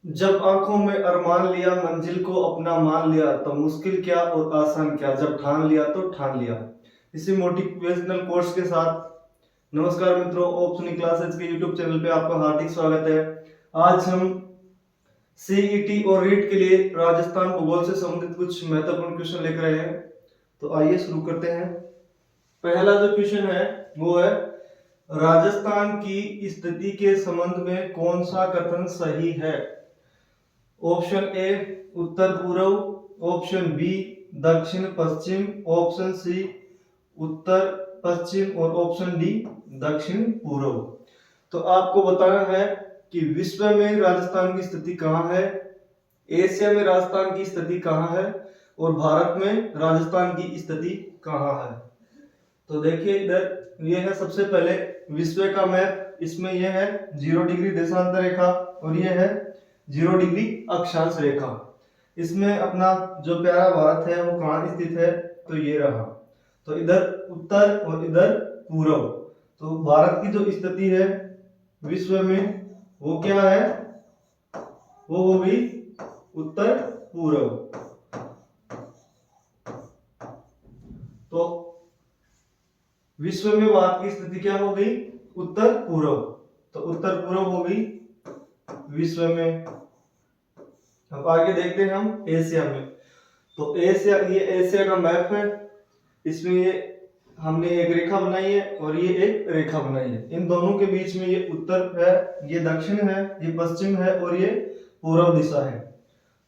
जब आंखों में अरमान लिया, मंजिल को अपना मान लिया, तब मुश्किल क्या और आसान क्या, जब ठान लिया तो ठान लिया। इसी मोटिवेशनल कोर्स के साथ नमस्कार मित्रों, ऑप्शनी क्लासेस के यूट्यूब चैनल पे आपका हार्दिक स्वागत है। आज हम सीईटी और रीट के लिए राजस्थान भूगोल से संबंधित कुछ महत्वपूर्ण क्वेश्चन लेकर आए हैं। तो आइए शुरू करते हैं। पहला जो क्वेश्चन है वो है, राजस्थान की स्थिति के संबंध में कौन सा कथन सही है। ऑप्शन ए उत्तर पूर्व, ऑप्शन बी दक्षिण पश्चिम, ऑप्शन सी उत्तर पश्चिम और ऑप्शन डी दक्षिण पूर्व। तो आपको बताना है कि विश्व में राजस्थान की स्थिति कहाँ है, एशिया में राजस्थान की स्थिति कहाँ है और भारत में राजस्थान की स्थिति कहाँ है। तो देखिए इधर ये है सबसे पहले विश्व का मैप। इसमें यह है 0 डिग्री देशांतर रेखा और यह है 0 डिग्री अक्षांश रेखा। इसमें अपना जो प्यारा भारत है वो कहाँ स्थित है, तो ये रहा। तो इधर उत्तर और इधर पूर्व। तो भारत की जो स्थिति है विश्व में वो क्या है, वो होगी उत्तर पूर्व। तो विश्व में भारत की स्थिति क्या हो गई, उत्तर पूर्व। तो उत्तर पूर्व हो गई विश्व में। अब आगे देखते हैं हम एशिया में। तो एशिया, ये एशिया का मैप है। इसमें ये हमने एक रेखा बनाई है और ये एक रेखा बनाई है। इन दोनों के बीच में ये उत्तर है, ये दक्षिण है, ये पश्चिम है और ये पूर्व दिशा है।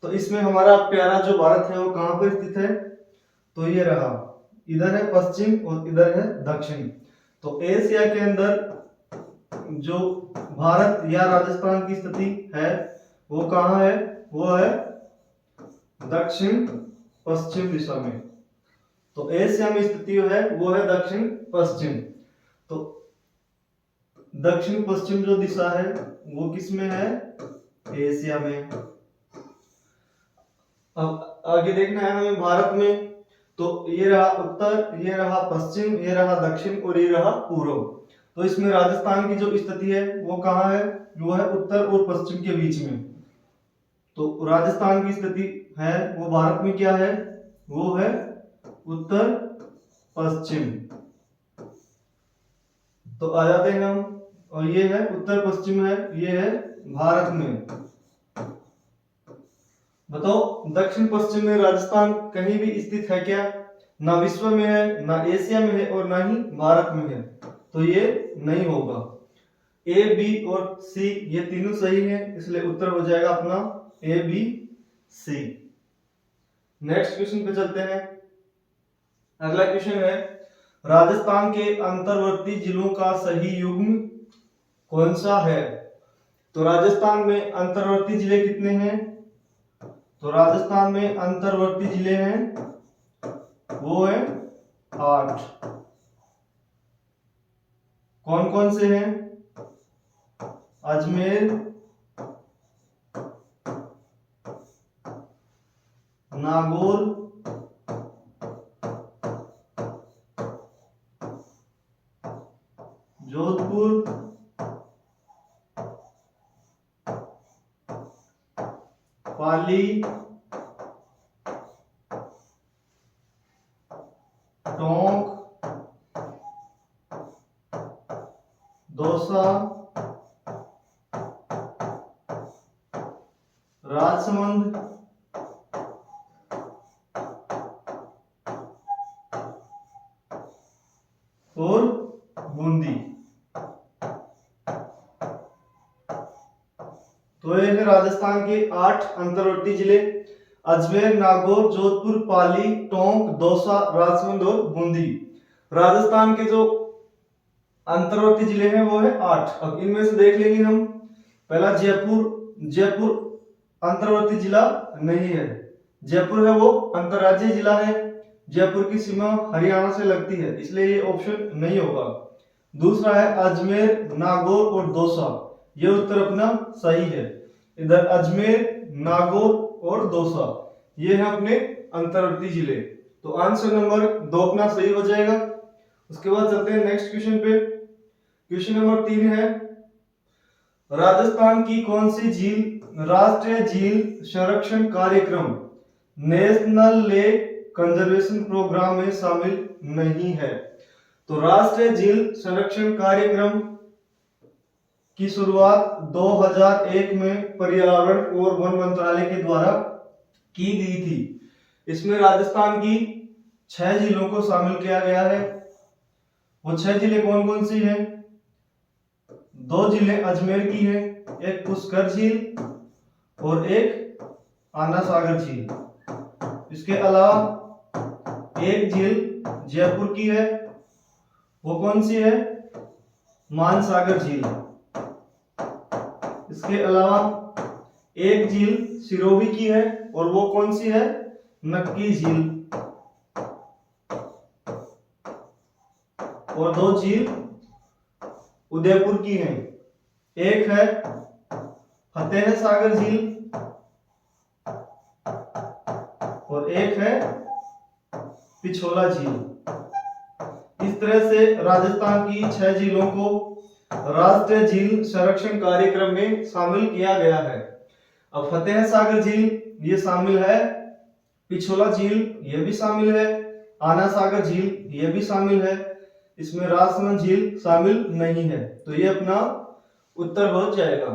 तो इसमें हमारा प्यारा जो भारत है वो कहाँ पर स्थित है, तो ये रहा। इधर है पश्चिम और इधर है दक्षिण। तो एशिया के अंदर जो भारत या राजस्थान की स्थिति है वो कहाँ है, वो है दक्षिण पश्चिम दिशा में। तो एशिया में स्थिति जो है वो है दक्षिण पश्चिम। तो दक्षिण पश्चिम जो दिशा है वो किस में है, एशिया में। अब आगे देखना है हमें भारत में। तो ये रहा उत्तर, ये रहा पश्चिम, ये रहा दक्षिण और ये रहा पूर्व। तो इसमें राजस्थान की जो स्थिति है वो कहाँ है, वो है उत्तर और पश्चिम के बीच में। तो राजस्थान की स्थिति है वो भारत में क्या है, वो है उत्तर पश्चिम। तो आ जाते हैं हम, और ये है उत्तर पश्चिम है, ये है भारत में। बताओ दक्षिण पश्चिम में राजस्थान कहीं भी स्थित है क्या, ना विश्व में है, ना एशिया में है और ना ही भारत में है। तो ये नहीं होगा। ए बी और सी ये तीनों सही है, इसलिए उत्तर हो जाएगा अपना A B C. Next question पे चलते हैं। अगला क्वेश्चन है, राजस्थान के अंतर्वर्ती जिलों का सही युग्म कौन सा है। तो राजस्थान में अंतर्वर्ती जिले कितने हैं, तो राजस्थान में अंतर्वर्ती जिले हैं वो है 8। कौन कौन से हैं, अजमेर, नागौर, जोधपुर, पाली, टोंक, दौसा, राजसमंद और बूंदी। तो ये है राजस्थान के 8 अंतर्वर्ती जिले, अजमेर, नागौर, जोधपुर, पाली, टोंक, दौसा, राजसमंद और बूंदी। राजस्थान के जो अंतर्वर्ती जिले हैं वो है 8। अब इनमें से देख लेंगे हम। पहला जयपुर, जयपुर अंतर्वर्ती जिला नहीं है। जयपुर है वो अंतर्राज्यीय जिला है। जयपुर की सीमा हरियाणा से लगती है, इसलिए ये ऑप्शन नहीं होगा। दूसरा है अजमेर, नागौर और दौसा, ये उत्तर अपना सही है। इधर अजमेर, नागौर और दौसा ये है अपने अंतर्वर्ती जिले। तो आंसर नंबर 2 अपना सही हो जाएगा। उसके बाद चलते हैं नेक्स्ट क्वेश्चन पे। क्वेश्चन नंबर 3 है, राजस्थान की कौन सी झील राष्ट्रीय झील संरक्षण कार्यक्रम नेशनल लेक कंजर्वेशन प्रोग्राम में शामिल नहीं है? तो राष्ट्रीय झील संरक्षण कार्यक्रम की शुरुआत 2001 में पर्यावरण और वन मंत्रालय के द्वारा की गई थी। इसमें राजस्थान की 6 झीलों को शामिल किया गया है। वो 6 झीलें कौन कौन सी हैं? 2 झीलें अजमेर की हैं, एक पुष्कर झील और एक आना सागर झील। इसके अलावा एक झील जयपुर की है, वो कौन सी है? मानसागर झील। इसके अलावा एक झील सिरोही की है और वो कौन सी है? नक्की झील। और 2 झील उदयपुर की हैं, एक है फतेह सागर झील और एक है पिछोला झील। इस तरह से राजस्थान की 6 झीलों को राष्ट्रीय झील संरक्षण कार्यक्रम में शामिल किया गया है। अब फतेह सागर झील ये शामिल है, पिछोला झील ये भी शामिल है, आना सागर झील ये भी शामिल है, इसमें राजसमंद झील शामिल नहीं है। तो ये अपना उत्तर हो जाएगा।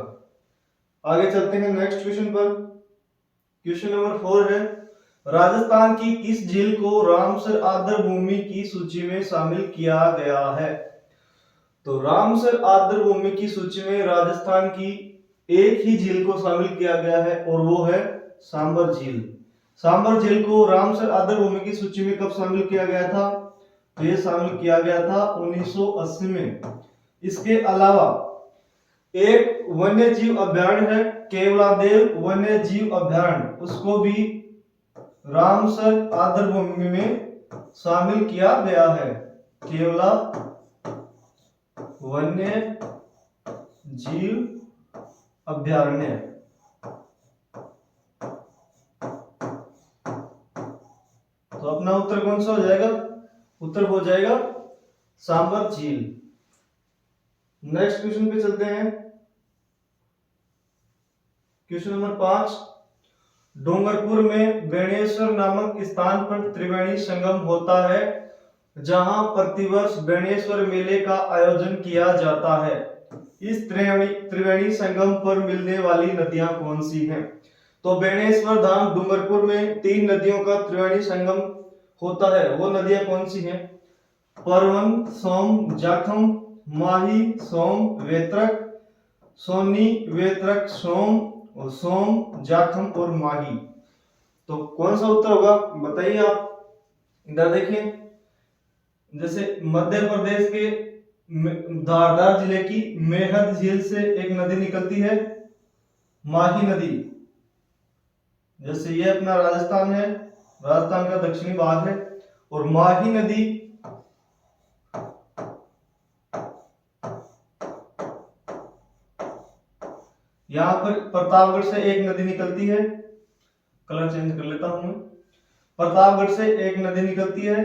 आगे चलते हैं नेक्स्ट क्वेश्चन पर। क्वेश्चन नंबर 4 है, राजस्थान की किस झील को रामसर आर्द्र भूमि की सूची में शामिल किया गया है? तो रामसर आर्द्र भूमि की सूची में राजस्थान की एक ही झील को शामिल किया गया है और वो है सांबर झील। सांबर झील को रामसर आर्द्र भूमि की सूची में कब शामिल किया गया था? तो ये शामिल किया गया था 1980 में। इसके अलावा एक वन्य जीव अभयारण्य है, केवलादेव वन्य जीव अभयारण्य, उसको भी रामसर आर्द्र भूमि में शामिल किया गया है। केवला वन्य जीव अभयारण्य। तो अपना उत्तर कौन सा हो जाएगा? उत्तर हो जाएगा सांबर झील। नेक्स्ट क्वेश्चन पे चलते हैं। क्वेश्चन नंबर 5, डूंगरपुर में बेणेश्वर नामक स्थान पर त्रिवेणी संगम होता है, जहां प्रतिवर्ष बेणेश्वर मेले का आयोजन किया जाता है। इस त्रिवेणी संगम पर मिलने वाली नदियां कौन सी हैं? तो बेणेश्वर धाम डूंगरपुर में 3 नदियों का त्रिवेणी संगम होता है। वो नदियां कौन सी हैं? परवन, सोम, जाखम, माही, सोम, वेत्रक, सोनी, वेत्रक, सोम और सोम, जाखम और माही। तो कौन सा उत्तर होगा बताइए आप। इधर देखिए, जैसे मध्य प्रदेश के धारदार जिले की मेहद झील से एक नदी निकलती है, माही नदी। जैसे ये अपना राजस्थान है, राजस्थान का दक्षिणी भाग है, और माही नदी यहां पर प्रतापगढ़ से एक नदी निकलती है। कलर चेंज कर लेता हूं मैं। प्रतापगढ़ से एक नदी निकलती है,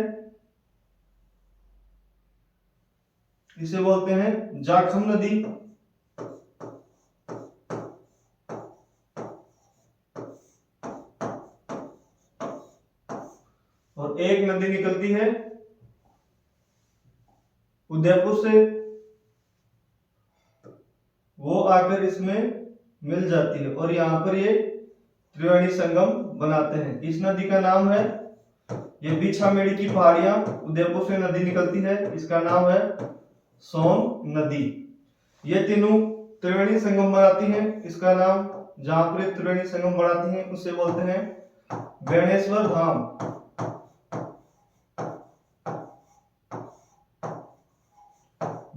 इसे बोलते हैं जाखम नदी। और एक नदी निकलती है उदयपुर से, वो आकर इसमें मिल जाती है और यहां पर ये त्रिवेणी संगम बनाते हैं। इस नदी का नाम है, ये बीछामेड़ी की पहाड़ियां, उदयपुर से नदी निकलती है, इसका नाम है सोन नदी। ये तीनों त्रिवेणी संगम बनाती हैं, इसका नाम, जहां पर त्रिवेणी संगम बनाती हैं उसे बोलते हैं बेणेश्वर धाम।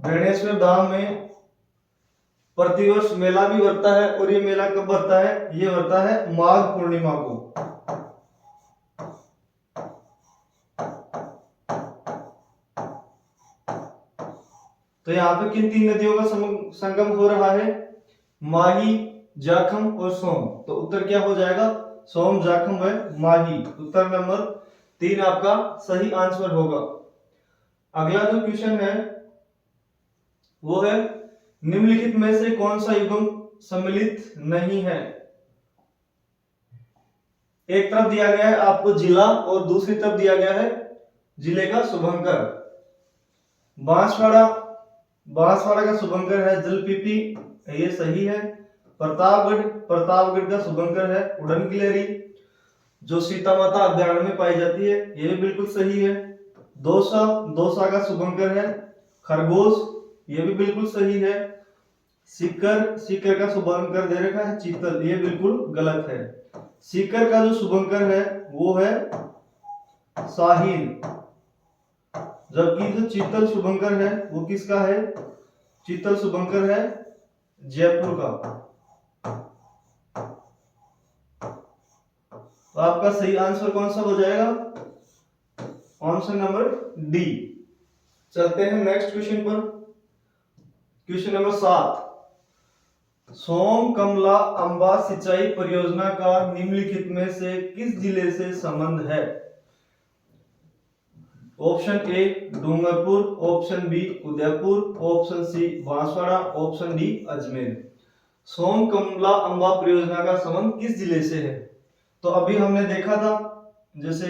बेणेश्वर धाम में प्रतिवर्ष मेला भी भरता है, और ये मेला कब भरता है? ये भरता है माघ पूर्णिमा को। तो यहाँ पे किन 3 नदियों का संगम हो रहा है? माही, जाखम और सोम। तो उत्तर क्या हो जाएगा? सोम, जाखम व माही। उत्तर नंबर 3 आपका सही आंसर होगा। अगला जो क्वेश्चन है वो है निम्नलिखित में से कौन सा युग्म सम्मिलित नहीं है? एक तरफ दिया गया है आपको जिला और दूसरी तरफ दिया गया है जिले का शुभंकर। बांसवाड़ा, बांसवाड़ा का शुभंकर है जलपीपी, ये सही है। प्रतापगढ़, प्रतापगढ़ का शुभंकर है उड़न गिलहरी, जो सीता माता अभ्यारण्य में पाई जाती है, ये भी बिल्कुल सही है। दौसा, दौसा का शुभंकर है खरगोश, ये भी बिल्कुल सही है। सीकर, सीकर का शुभंकर दे रखा है चीतल, ये बिल्कुल गलत है। सीकर का जो शुभंकर है वो है साहिल, जबकि जो चीतल शुभंकर है वो किसका है? चीतल शुभंकर है जयपुर का। तो आपका सही आंसर कौन सा हो जाएगा? Option number D. चलते हैं नेक्स्ट क्वेश्चन पर। क्वेश्चन नंबर 7, सोम कमला अंबा सिंचाई परियोजना का निम्नलिखित में से किस जिले से संबंध है? Option A Dungarpur, option B Udaipur, option C Banswara, option D Ajmer. Som Kamla Amba परियोजना का संबंध किस जिले से है? तो अभी हमने देखा था जैसे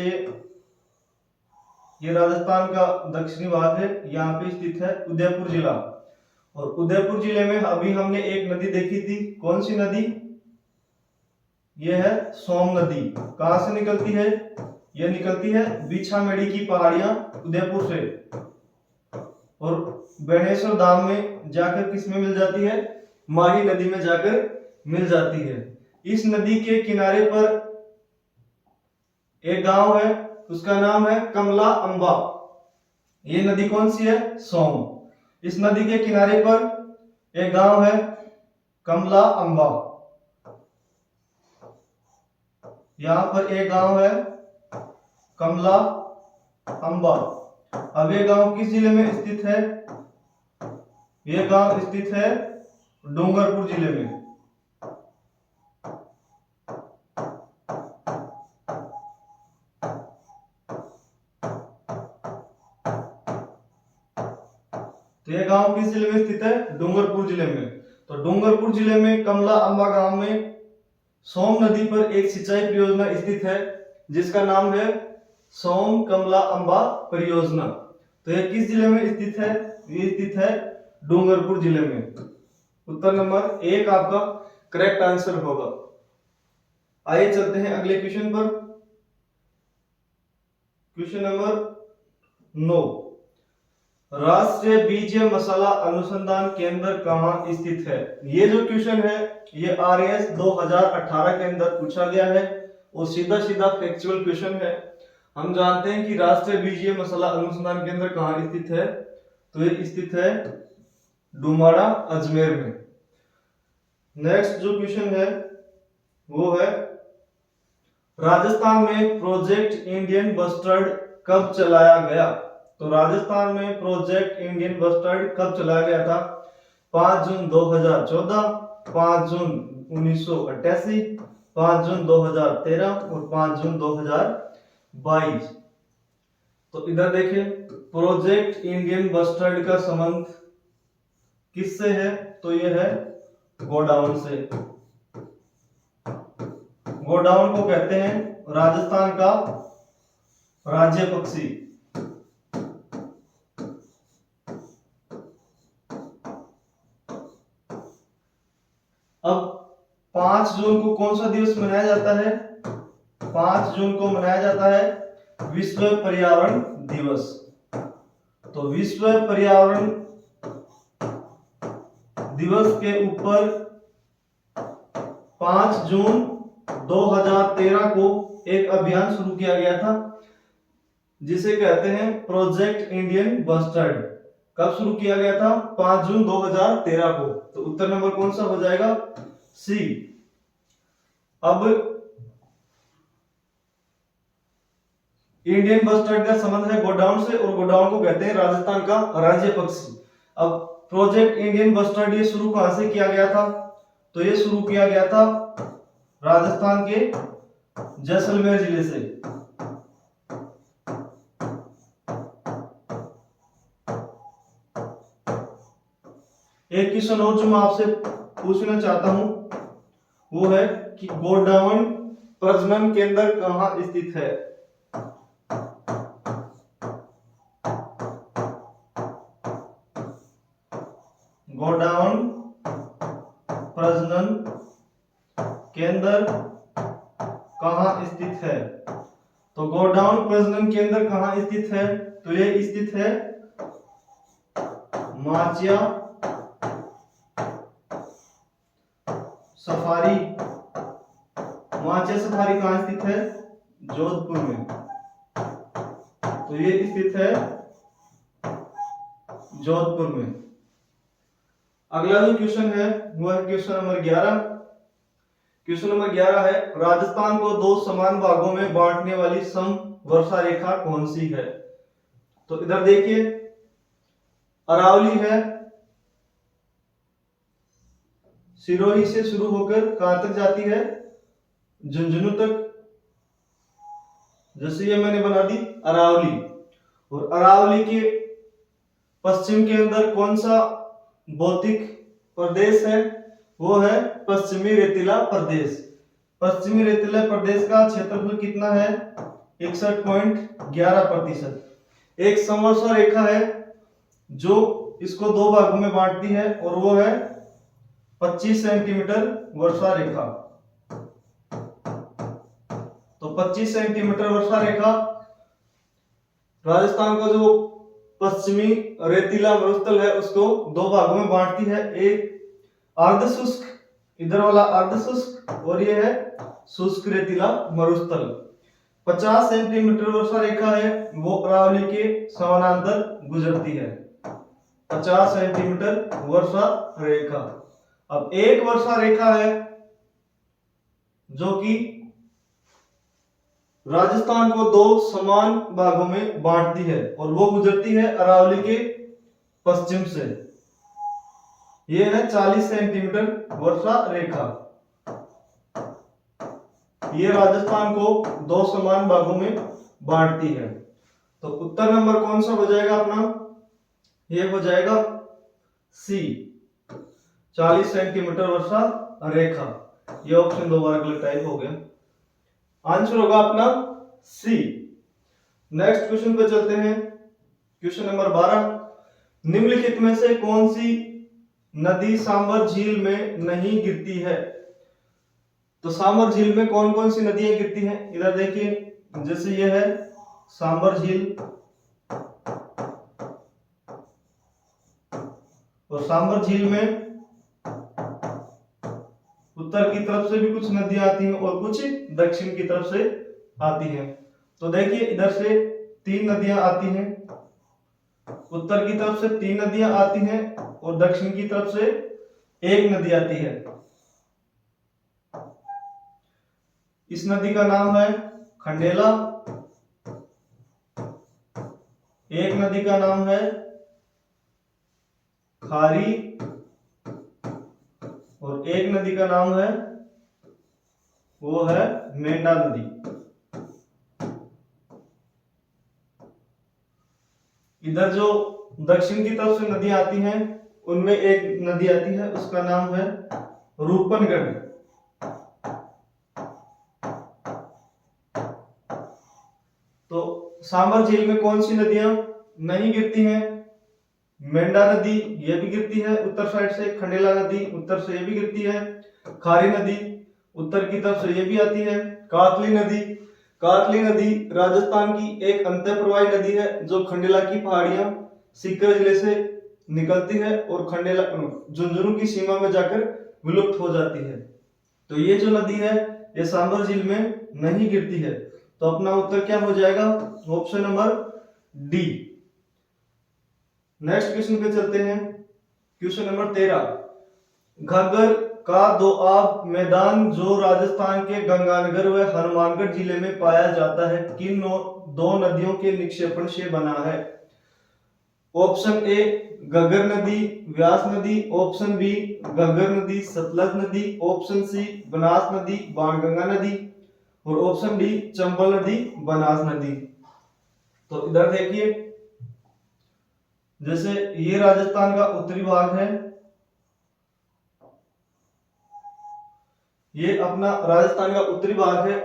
ये राजस्थान का दक्षिणी भाग है, यहाँ पे स्थित है उदयपुर जिला, और उदयपुर जिले में अभी हमने एक नदी देखी थी। कौन सी नदी? यह है सोम नदी। कहां से निकलती है? यह निकलती है बिछामेड़ी की पहाड़ियां उदयपुर से, और बेणेश्वर धाम में जाकर किस में मिल जाती है? माही नदी में जाकर मिल जाती है। इस नदी के किनारे पर एक गांव है, उसका नाम है कमला अंबा। ये नदी कौन सी है? सोम। इस नदी के किनारे पर एक गांव है कमला अंबा, यहां पर एक गांव है कमला अंबा। अब ये गांव किस जिले में स्थित है? ये गांव स्थित है डूंगरपुर जिले में। तो ये गांव किस जिले में स्थित है? डूंगरपुर जिले में। तो डूंगरपुर जिले में कमला अंबा गांव में सोम नदी पर एक सिंचाई परियोजना स्थित है जिसका नाम है सोम कमला अंबा परियोजना। तो यह किस जिले में स्थित है? ये स्थित है डूंगरपुर जिले में। उत्तर नंबर 1 आपका करेक्ट आंसर होगा। आइए चलते हैं अगले क्वेश्चन पर। क्वेश्चन नंबर 9, राष्ट्रीय बीज मसाला अनुसंधान केंद्र कहाँ स्थित है? ये जो क्वेश्चन है ये RAS 2018 के अंदर पूछा गया है और सीधा सीधा फैक्चुअल क्वेश्चन है। हम जानते हैं कि राष्ट्रीय बीज मसाला अनुसंधान केंद्र कहाँ स्थित है? तो ये स्थित है डुमाड़ा अजमेर में। नेक्स्ट जो क्वेश्चन है वो है, राजस्थान में प्रोजेक्ट इंडियन बस्टर्ड कब चलाया गया? तो राजस्थान में प्रोजेक्ट इंडियन बस्टर्ड कब चलाया गया था? 5 जून 2014, 5 जून 1988, 5 जून 2013 और 5 जून 2022। तो इधर देखिए, प्रोजेक्ट इंडियन बस्टर्ड का संबंध किससे है? तो यह है गोडाउन से। गोडाउन को कहते हैं राजस्थान का राज्य पक्षी। अब 5 जून को कौन सा दिवस मनाया जाता है? 5 जून को मनाया जाता है विश्व पर्यावरण दिवस। तो विश्व पर्यावरण दिवस के ऊपर 5 जून 2013 को एक अभियान शुरू किया गया था जिसे कहते हैं प्रोजेक्ट इंडियन बस्टर्ड। कब शुरू किया गया था? 5 जून 2013 को। तो उत्तर नंबर कौन सा हो जाएगा? सी। अब इंडियन बस्टर्ड का संबंध है गोडाउन से और गोडाउन को कहते हैं राजस्थान का राज्य पक्षी। अब प्रोजेक्ट इंडियन बस्टर्ड ये शुरू कहां से किया गया था? तो ये शुरू किया गया था राजस्थान के जैसलमेर जिले से। एक क्वेश्चन और जो मैं आपसे पूछना चाहता हूं वो है कि गोडाउन प्रजनन केंद्र कहाँ स्थित है? गोडाउन प्रजनन केंद्र कहाँ स्थित है? तो गोडाउन प्रजनन केंद्र कहाँ स्थित है? तो ये स्थित है माचिया सफारी। माचिया सफारी कहाँ स्थित है? जोधपुर में। तो ये स्थित है जोधपुर में। अगला जो क्वेश्चन है वो है क्वेश्चन नंबर 11। क्वेश्चन नंबर 11 है राजस्थान को दो समान भागों में बांटने वाली सम वर्षा रेखा कौन सी है? तो इधर देखिए अरावली है, सिरोही से शुरू होकर कहां तक जाती है? झुंझुनू तक। जैसे ये मैंने बना दी अरावली, और अरावली के पश्चिम के अंदर कौन सा भौतिक प्रदेश है? वो है पश्चिमी रेतीला प्रदेश। पश्चिमी रेतीला प्रदेश का क्षेत्रफल कितना है? 61.11%। एक समवर्षा रेखा है जो इसको दो भागों में बांटती है और वो है 25 सेंटीमीटर वर्षा रेखा। तो 25 सेंटीमीटर वर्षा रेखा राजस्थान का जो पश्चिमी रेतीला मरुस्थल है उसको दो भागों में बांटती है। एक अर्ध शुष्क, इधर वाला अर्ध शुष्क, और ये है शुष्क रेतीला मरुस्थल। 50 सेंटीमीटर वर्षा रेखा है वो अरावली के समानांतर गुजरती है। 50 सेंटीमीटर वर्षा रेखा। अब एक वर्षा रेखा है जो कि राजस्थान को दो समान भागों में बांटती है और वो गुजरती है अरावली के पश्चिम से। यह है 40 सेंटीमीटर वर्षा रेखा। ये राजस्थान को दो समान भागों में बांटती है। तो उत्तर नंबर कौन सा हो जाएगा अपना? ये हो जाएगा सी, 40 सेंटीमीटर वर्षा रेखा। ये ऑप्शन दो बार गलत टाइप हो गया। आंसर होगा अपना सी। नेक्स्ट क्वेश्चन पे चलते हैं। क्वेश्चन नंबर 12, निम्नलिखित में से कौन सी नदी सांबर झील में नहीं गिरती है? तो सांबर झील में कौन कौन सी नदियां गिरती हैं? इधर देखिए, जैसे ये है सांबर झील, और सांबर झील में उत्तर की तरफ से भी कुछ नदियां आती हैं और कुछ दक्षिण की तरफ से आती हैं। तो देखिए इधर से 3 नदियां आती हैं, उत्तर की तरफ से 3 नदियां आती हैं और दक्षिण की तरफ से 1 नदी आती है। इस नदी का नाम है खंडेला, एक नदी का नाम है खारी, और एक नदी का नाम है वो है मेंढा नदी। इधर जो दक्षिण की तरफ से नदियां आती हैं उनमें एक नदी आती है, उसका नाम है रूपनगढ़। तो सांबर झील में कौन सी नदियां नहीं गिरती हैं? मेंढा नदी ये भी गिरती है उत्तर साइड से, खंडेला नदी उत्तर से ये भी गिरती है, खारी नदी उत्तर की तरफ से ये भी आती है, कातली नदी, कातली नदी राजस्थान की एक अंतःप्रवाही नदी है जो खंडेला की पहाड़ियां सीकर जिले से निकलती है और खंडेला झुंझुनू की सीमा में जाकर विलुप्त हो जाती है। तो ये जो नदी है ये सांबर झील में नहीं गिरती है। तो अपना उत्तर क्या हो जाएगा? Option number D. Next question पे चलते हैं। क्वेश्चन नंबर 13, घग्गर का दोआब मैदान जो राजस्थान के गंगानगर व हनुमानगढ़ जिले में पाया जाता है किन दो नदियों के निक्षेपण से बना है? ऑप्शन ए घग्गर नदी व्यास नदी, ऑप्शन बी घग्गर नदी सतलज नदी, ऑप्शन सी बनास नदी बाणगंगा नदी, और ऑप्शन डी चंबल नदी बनास नदी। तो इधर देखिए, जैसे ये राजस्थान का उत्तरी भाग है ये अपना राजस्थान का उत्तरी भाग है।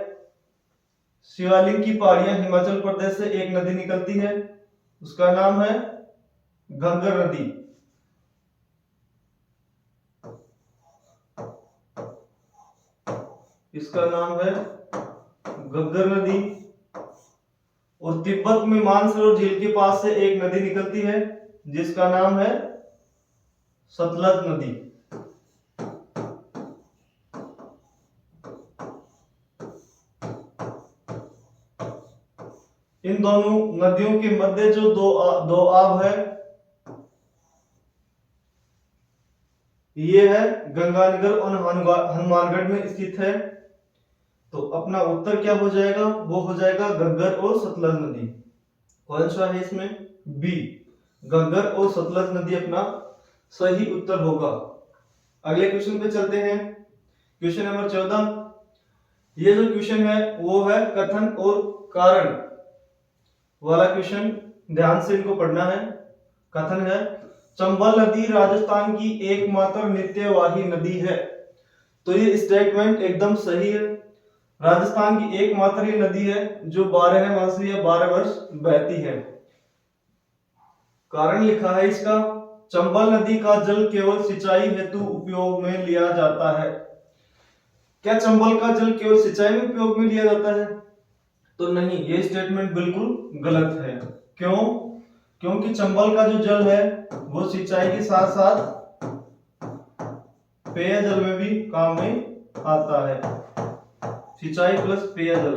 शिवालिक की पहाड़ियां हिमाचल प्रदेश से एक नदी निकलती है, उसका नाम है घग्गर नदी। इसका नाम है घग्गर नदी। और तिब्बत में मानसरोवर झील के पास से एक नदी निकलती है जिसका नाम है सतलज नदी। इन दोनों नदियों के मध्य जो दो आब है, ये है गंगानगर और हनुमानगढ़ में स्थित है। तो अपना उत्तर क्या हो जाएगा, वो हो जाएगा घग्गर और सतलज नदी। कौन सा है इसमें, बी, घग्गर और सतलज नदी अपना सही उत्तर होगा। अगले क्वेश्चन पे चलते हैं, क्वेश्चन नंबर 14। ये जो क्वेश्चन है वो है कथन और कारण वाला क्वेश्चन, ध्यान से इनको पढ़ना है। कथन है चंबल नदी राजस्थान की एकमात्र नित्यवाही नदी है। तो ये स्टेटमेंट एकदम सही है। राजस्थान की एकमात्र ये नदी है जो 12 मासी या 12 वर्ष बहती है। कारण लिखा है इसका, चंबल नदी का जल केवल सिंचाई हेतु उपयोग में लिया जाता है। क्या चंबल का जल केवल सिंचाई में उपयोग में लिया जाता है? तो नहीं, ये स्टेटमेंट बिल्कुल गलत है। क्यों? क्योंकि चंबल का जो जल है वो सिंचाई के साथ साथ पेयजल में भी काम में आता है। सिंचाई प्लस पेयजल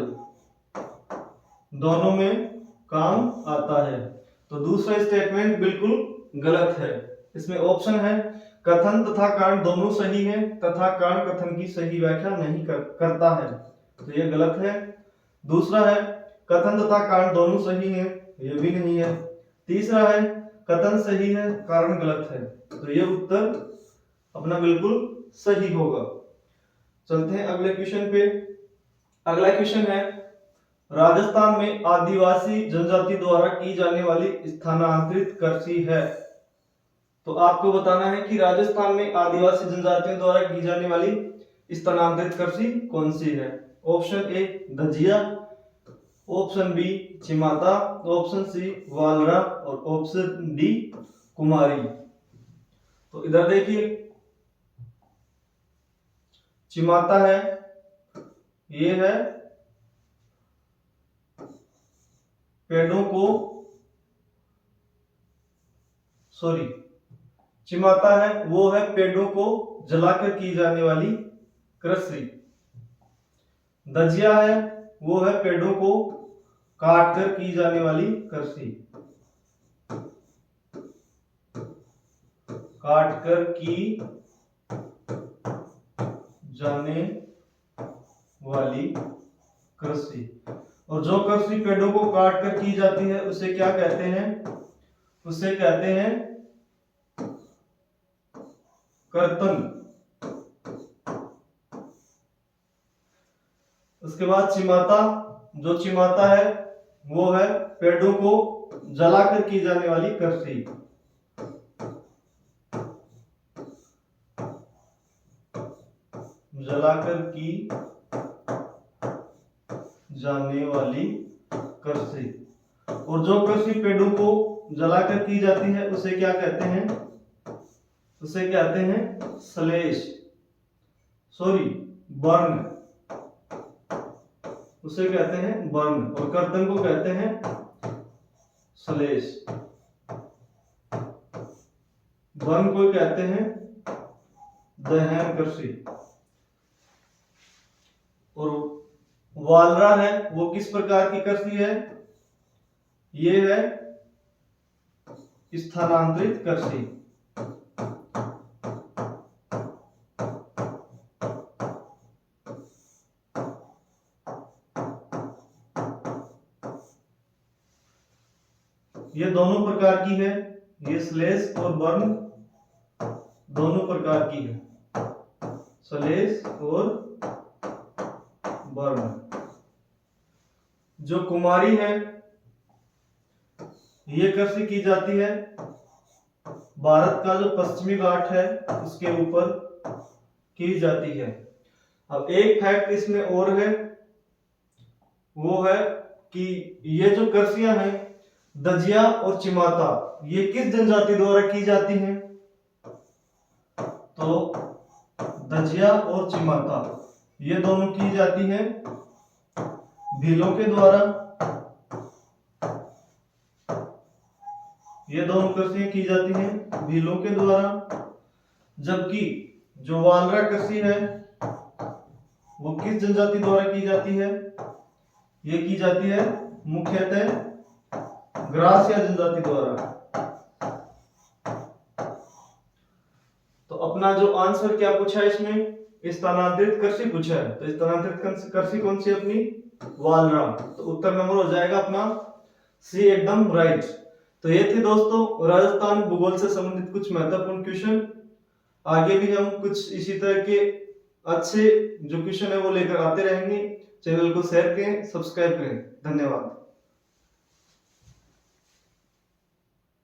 दोनों में काम आता है। तो दूसरा स्टेटमेंट बिल्कुल गलत है। इसमें ऑप्शन है कथन तथा कारण दोनों सही है तथा कारण कथन की सही व्याख्या नहीं करता है, तो ये गलत है। दूसरा है कथन तथा कारण दोनों सही है, ये भी नहीं है। तीसरा है कथन सही है कारण गलत है, तो ये उत्तर अपना बिल्कुल सही होगा। चलते हैं अगले क्वेश्चन पे। अगला क्वेश्चन है राजस्थान में आदिवासी जनजाति द्वारा की जाने वाली स्थानांतरित कृषि है। तो आपको बताना है कि राजस्थान में आदिवासी जनजातियों द्वारा की जाने वाली स्थानांतरित कृषि कौन सी है। ऑप्शन ए धजिया, ऑप्शन बी चिमाता, ऑप्शन सी वालरा और ऑप्शन डी कुमारी। तो इधर देखिए, चिमाता है, ये है पेड़ों को, सॉरी, चिमाता है वो है पेड़ों को जलाकर की जाने वाली कृषि। दजिया है वो है पेड़ों को काटकर की जाने वाली कृषि। काटकर की जाने वाली कृषि। और जो कृषि पेड़ों को काटकर की जाती है उसे क्या कहते हैं? उसे कहते हैं कर्तन। उसके बाद चिमाता, जो चिमाता है वो है पेड़ों को जलाकर की जाने वाली कृषि। जलाकर की जाने वाली कृषि। और जो कृषि पेड़ों को जलाकर की जाती है उसे क्या कहते हैं? उसे कहते हैं श्लेष, सॉरी बर्न, उसे कहते हैं बर्न। और कर्तन को कहते हैं श्लेष। बर्न को कहते हैं दहन कृषि। और वालरा है वो किस प्रकार की कृषि है? ये है स्थानांतरित कृषि। ये दोनों प्रकार की है, ये श्लेष और बर्न दोनों प्रकार की है, श्लेष और बर्न। जो कुमारी है ये कृषि की जाती है भारत का जो पश्चिमी घाट है उसके ऊपर की जाती है। अब एक फैक्ट इसमें और है, वो है कि ये जो कृषियां हैं दजिया और चिमाता, ये किस जनजाति द्वारा की जाती हैं? तो दजिया और चिमाता ये दोनों की जाती हैं भीलों के द्वारा। ये दोनों कृषियां की जाती हैं भीलों के द्वारा, जबकि जो वालरा कृषि है वो किस जनजाति द्वारा की जाती है? ये की जाती है मुख्यतः ग्रासिया जनजाति द्वारा। तो अपना जो आंसर क्या पूछा है इसमें? स्थानांतरित कृषि पूछा है, तो स्थानांतरित कृषि कौन सी अपनी? वालरा। तो उत्तर नंबर हो जाएगा अपना सी, एकदम राइट। तो ये थे दोस्तों राजस्थान भूगोल से संबंधित कुछ महत्वपूर्ण क्वेश्चन। आगे भी हम कुछ इसी तरह के अच्छे जो क्वेश्चन है वो लेकर आते रहेंगे। चैनल को शेयर करें, सब्सक्राइब करें। धन्यवाद।